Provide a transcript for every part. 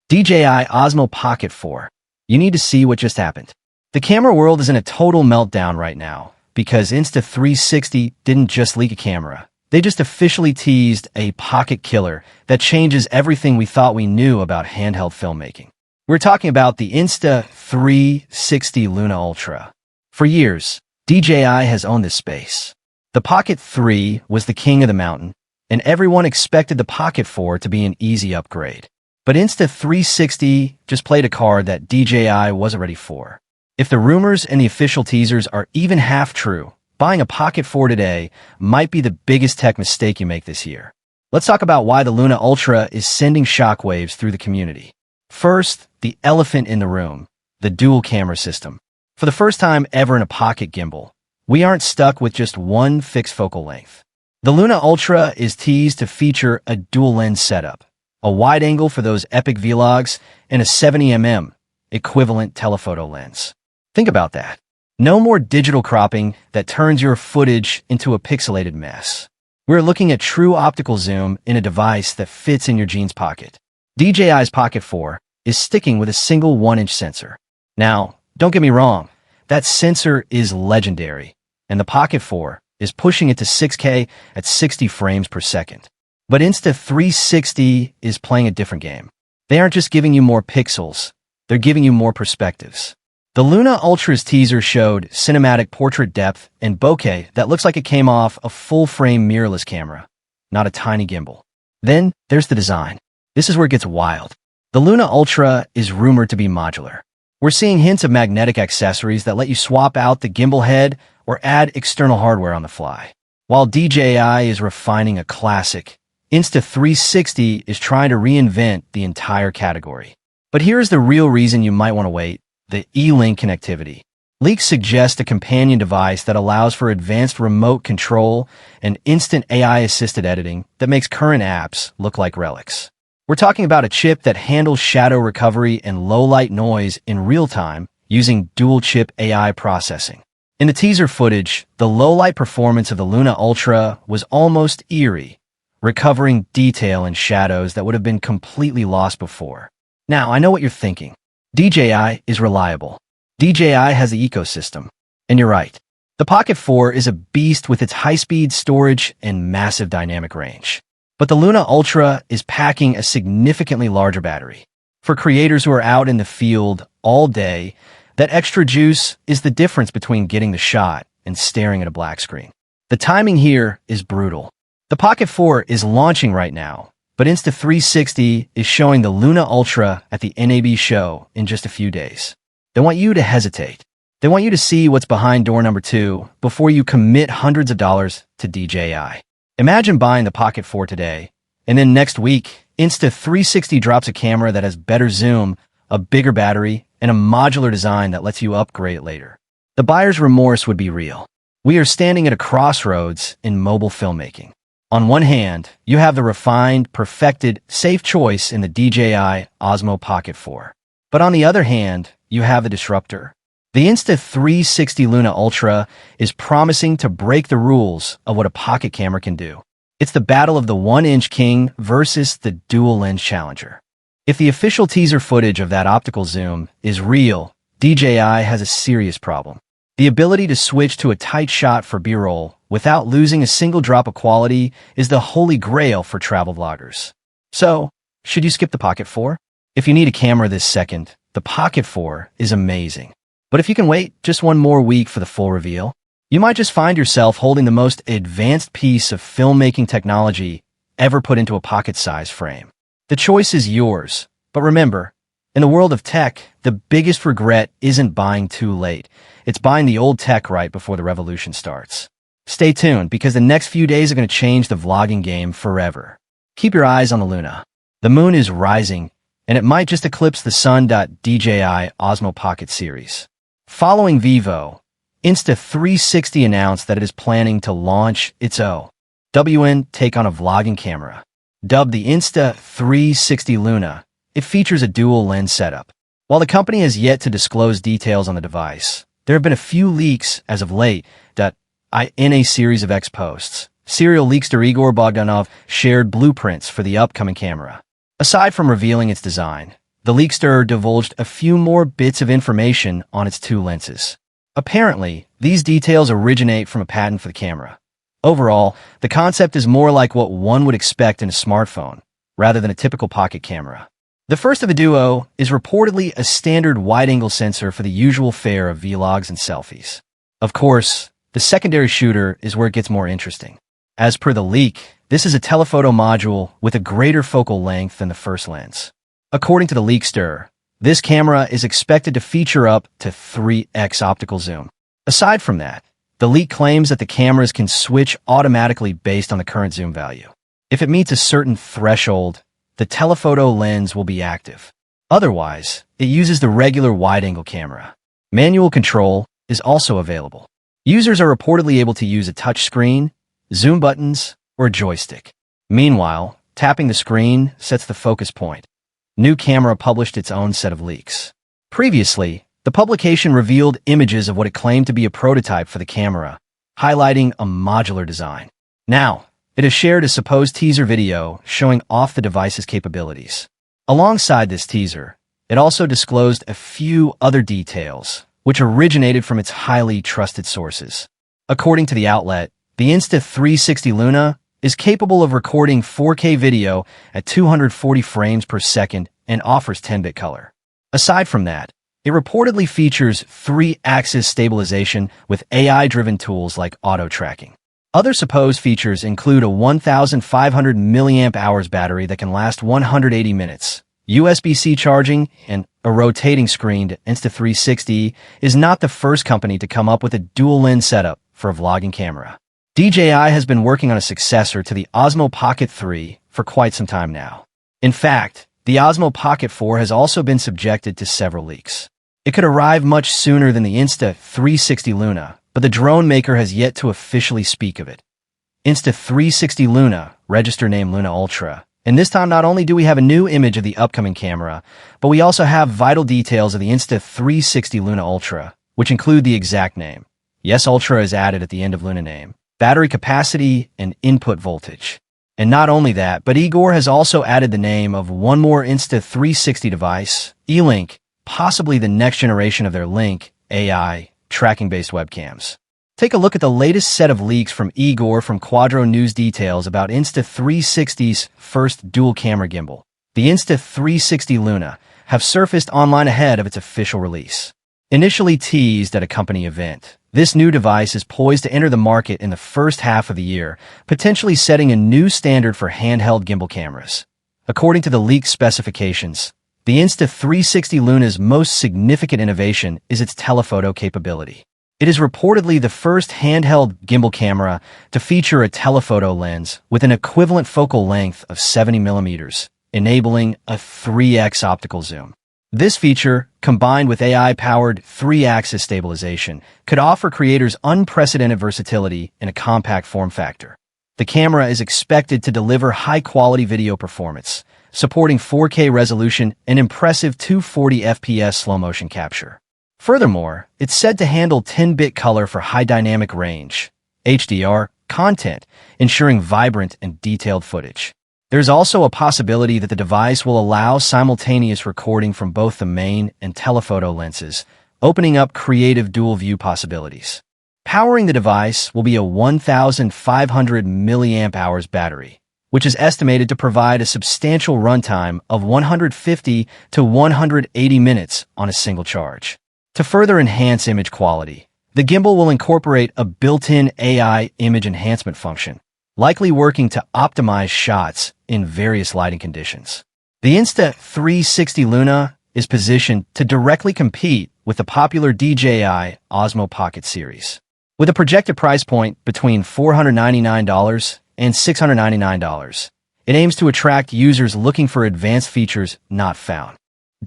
DJI Osmo Pocket 4. You need to see what just happened. The camera world is in a total meltdown right now because Insta360 didn't just leak a camera. They just officially teased a pocket killer that changes everything we thought we knew about handheld filmmaking. We're talking about the Insta360 Luna Ultra. For years, DJI has owned this space. The Pocket 3 was the king of the mountain, and everyone expected the Pocket 4 to be an easy upgrade. But Insta360 just played a card that DJI wasn't ready for. If the rumors and the official teasers are even half true, buying a Pocket 4 today might be the biggest tech mistake you make this year. Let's talk about why the Luna Ultra is sending shockwaves through the community. First, the elephant in the room, the dual camera system. For the first time ever in a pocket gimbal, we aren't stuck with just one fixed focal length. The Luna Ultra is teased to feature a dual lens setup, a wide angle for those epic vlogs, and a 70mm equivalent telephoto lens. Think about that. No more digital cropping that turns your footage into a pixelated mess. We're looking at true optical zoom in a device that fits in your jeans pocket. DJI's Pocket 4 is sticking with a single 1-inch sensor. Now, don't get me wrong, that sensor is legendary, and the Pocket 4 is pushing it to 6K at 60 frames per second. But Insta360 is playing a different game. They aren't just giving you more pixels, they're giving you more perspectives. The Luna Ultra's teaser showed cinematic portrait depth and bokeh that looks like it came off a full-frame mirrorless camera, not a tiny gimbal. Then there's the design. This is where it gets wild. The Luna Ultra is rumored to be modular. We're seeing hints of magnetic accessories that let you swap out the gimbal head or add external hardware on the fly. While DJI is refining a classic, Insta360 is trying to reinvent the entire category. But here's the real reason you might want to wait: the E-Link connectivity. Leaks suggest a companion device that allows for advanced remote control and instant AI-assisted editing that makes current apps look like relics. We're talking about a chip that handles shadow recovery and low-light noise in real time using dual-chip AI processing. In the teaser footage, the low-light performance of the Luna Ultra was almost eerie, recovering detail and shadows that would have been completely lost before. Now, I know what you're thinking. DJI is reliable. DJI has the ecosystem. And you're right. The Pocket 4 is a beast with its high-speed storage and massive dynamic range. But the Luna Ultra is packing a significantly larger battery. For creators who are out in the field all day, that extra juice is the difference between getting the shot and staring at a black screen. The timing here is brutal. The Pocket 4 is launching right now, but Insta360 is showing the Luna Ultra at the NAB show in just a few days. They want you to hesitate. They want you to see what's behind door number 2 before you commit hundreds of dollars to DJI. Imagine buying the Pocket 4 today, and then next week, Insta360 drops a camera that has better zoom, a bigger battery, and a modular design that lets you upgrade it later. The buyer's remorse would be real. We are standing at a crossroads in mobile filmmaking. On one hand, you have the refined, perfected, safe choice in the DJI Osmo Pocket 4. But on the other hand, you have the disruptor. The Insta360 Luna Ultra is promising to break the rules of what a pocket camera can do. It's the battle of the 1-inch king versus the dual-lens challenger. If the official teaser footage of that optical zoom is real, DJI has a serious problem. The ability to switch to a tight shot for B-roll without losing a single drop of quality is the holy grail for travel vloggers. So, should you skip the Pocket 4? If you need a camera this second, the Pocket 4 is amazing. But if you can wait just one more week for the full reveal, you might just find yourself holding the most advanced piece of filmmaking technology ever put into a pocket-sized frame. The choice is yours, but remember, in the world of tech, the biggest regret isn't buying too late. It's buying the old tech right before the revolution starts. Stay tuned, because the next few days are going to change the vlogging game forever. Keep your eyes on the Luna. The moon is rising, and it might just eclipse the sun. DJI Osmo Pocket series. Following Vivo, Insta360 announced that it is planning to launch its OWN take on a vlogging camera. Dubbed the Insta360 Luna, it features a dual lens setup. While the company has yet to disclose details on the device, there have been a few leaks as of late. In a series of X posts, serial leakster Igor Bogdanov shared blueprints for the upcoming camera. Aside from revealing its design, The leakster divulged a few more bits of information on its two lenses. Apparently, these details originate from a patent for the camera. Overall, the concept is more like what one would expect in a smartphone, rather than a typical pocket camera. The first of the duo is reportedly a standard wide-angle sensor for the usual fare of vlogs and selfies. Of course, the secondary shooter is where it gets more interesting. As per the leak, this is a telephoto module with a greater focal length than the first lens. According to the leakster, this camera is expected to feature up to 3x optical zoom. Aside from that, the leak claims that the cameras can switch automatically based on the current zoom value. If it meets a certain threshold, the telephoto lens will be active. Otherwise, it uses the regular wide-angle camera. Manual control is also available. Users are reportedly able to use a touch screen, zoom buttons, or a joystick. Meanwhile, tapping the screen sets the focus point. New Camera published its own set of leaks. Previously, the publication revealed images of what it claimed to be a prototype for the camera, highlighting a modular design. Now, it has shared a supposed teaser video showing off the device's capabilities. Alongside this teaser, it also disclosed a few other details, which originated from its highly trusted sources. According to the outlet, the Insta360 Luna is capable of recording 4K video at 240 frames per second and offers 10-bit color. Aside from that, it reportedly features 3-axis stabilization with AI-driven tools like auto-tracking. Other supposed features include a 1,500 mAh battery that can last 180 minutes, USB-C charging, and a rotating screen. Insta360 is not the first company to come up with a dual-lens setup for a vlogging camera. DJI has been working on a successor to the Osmo Pocket 3 for quite some time now. In fact, the Osmo Pocket 4 has also been subjected to several leaks. It could arrive much sooner than the Insta360 Luna, but the drone maker has yet to officially speak of it. Insta360 Luna, register name Luna Ultra. And this time not only do we have a new image of the upcoming camera, but we also have vital details of the Insta360 Luna Ultra, which include the exact name. Yes, Ultra is added at the end of Luna name, battery capacity, and input voltage. And not only that, but Igor has also added the name of one more Insta360 device, E-Link, possibly the next generation of their Link, AI, tracking-based webcams. Take a look at the latest set of leaks from Igor from Quadro News details about Insta360's first dual-camera gimbal. The Insta360 Luna have surfaced online ahead of its official release. Initially teased at a company event, this new device is poised to enter the market in the first half of the year, potentially setting a new standard for handheld gimbal cameras. According to the leaked specifications, the Insta360 Luna's most significant innovation is its telephoto capability. It is reportedly the first handheld gimbal camera to feature a telephoto lens with an equivalent focal length of 70 millimeters, enabling a 3x optical zoom. This feature, combined with AI-powered 3-axis stabilization, could offer creators unprecedented versatility in a compact form factor. The camera is expected to deliver high-quality video performance, supporting 4K resolution and impressive 240 FPS slow-motion capture. Furthermore, it's said to handle 10-bit color for high dynamic range, HDR, content, ensuring vibrant and detailed footage. There's also a possibility that the device will allow simultaneous recording from both the main and telephoto lenses, opening up creative dual-view possibilities. Powering the device will be a 1,500 mAh battery, which is estimated to provide a substantial runtime of 150 to 180 minutes on a single charge. To further enhance image quality, the gimbal will incorporate a built-in AI image enhancement function, likely working to optimize shots in various lighting conditions. The Insta360 Luna is positioned to directly compete with the popular DJI Osmo Pocket series. With a projected price point between $499 and $699, it aims to attract users looking for advanced features not found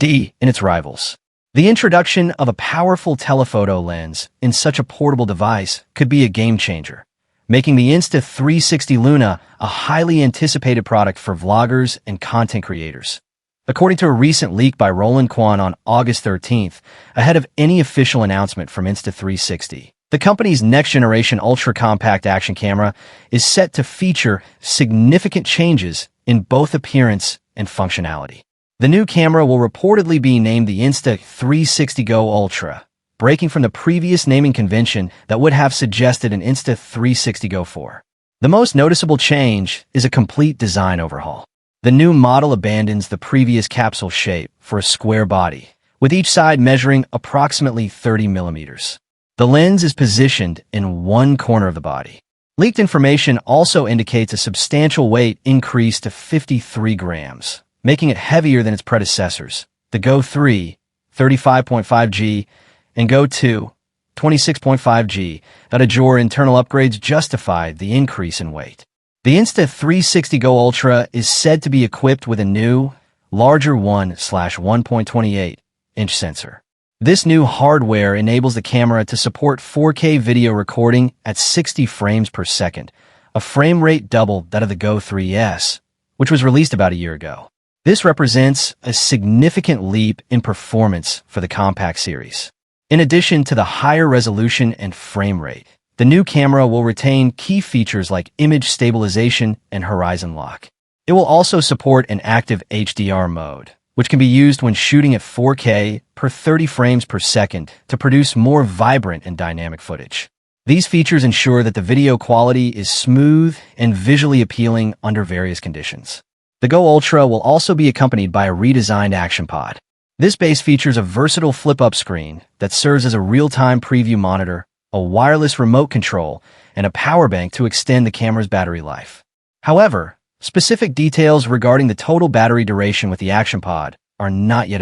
in its rivals. The introduction of a powerful telephoto lens in such a portable device could be a game-changer, making the Insta360 Luna a highly anticipated product for vloggers and content creators. According to a recent leak by Roland Quan on August 13th, ahead of any official announcement from Insta360, the company's next-generation ultra-compact action camera is set to feature significant changes in both appearance and functionality. The new camera will reportedly be named the Insta360 Go Ultra, breaking from the previous naming convention that would have suggested an Insta360 Go 4. The most noticeable change is a complete design overhaul. The new model abandons the previous capsule shape for a square body, with each side measuring approximately 30 millimeters. The lens is positioned in one corner of the body. Leaked information also indicates a substantial weight increase to 53 grams, making it heavier than its predecessors, the Go 3, 35.5G, and Go 2, 26.5G, that Azure internal upgrades justify the increase in weight. The Insta360 Go Ultra is said to be equipped with a new, larger 1/1.28-inch sensor. This new hardware enables the camera to support 4K video recording at 60 frames per second, a frame rate double that of the Go 3S, which was released about a year ago. This represents a significant leap in performance for the compact series. In addition to the higher resolution and frame rate, the new camera will retain key features like image stabilization and horizon lock. It will also support an active HDR mode, which can be used when shooting at 4K per 30 frames per second to produce more vibrant and dynamic footage. These features ensure that the video quality is smooth and visually appealing under various conditions. The Go Ultra will also be accompanied by a redesigned action pod. This base features a versatile flip-up screen that serves as a real-time preview monitor, a wireless remote control, and a power bank to extend the camera's battery life. However, specific details regarding the total battery duration with the action pod are not yet available.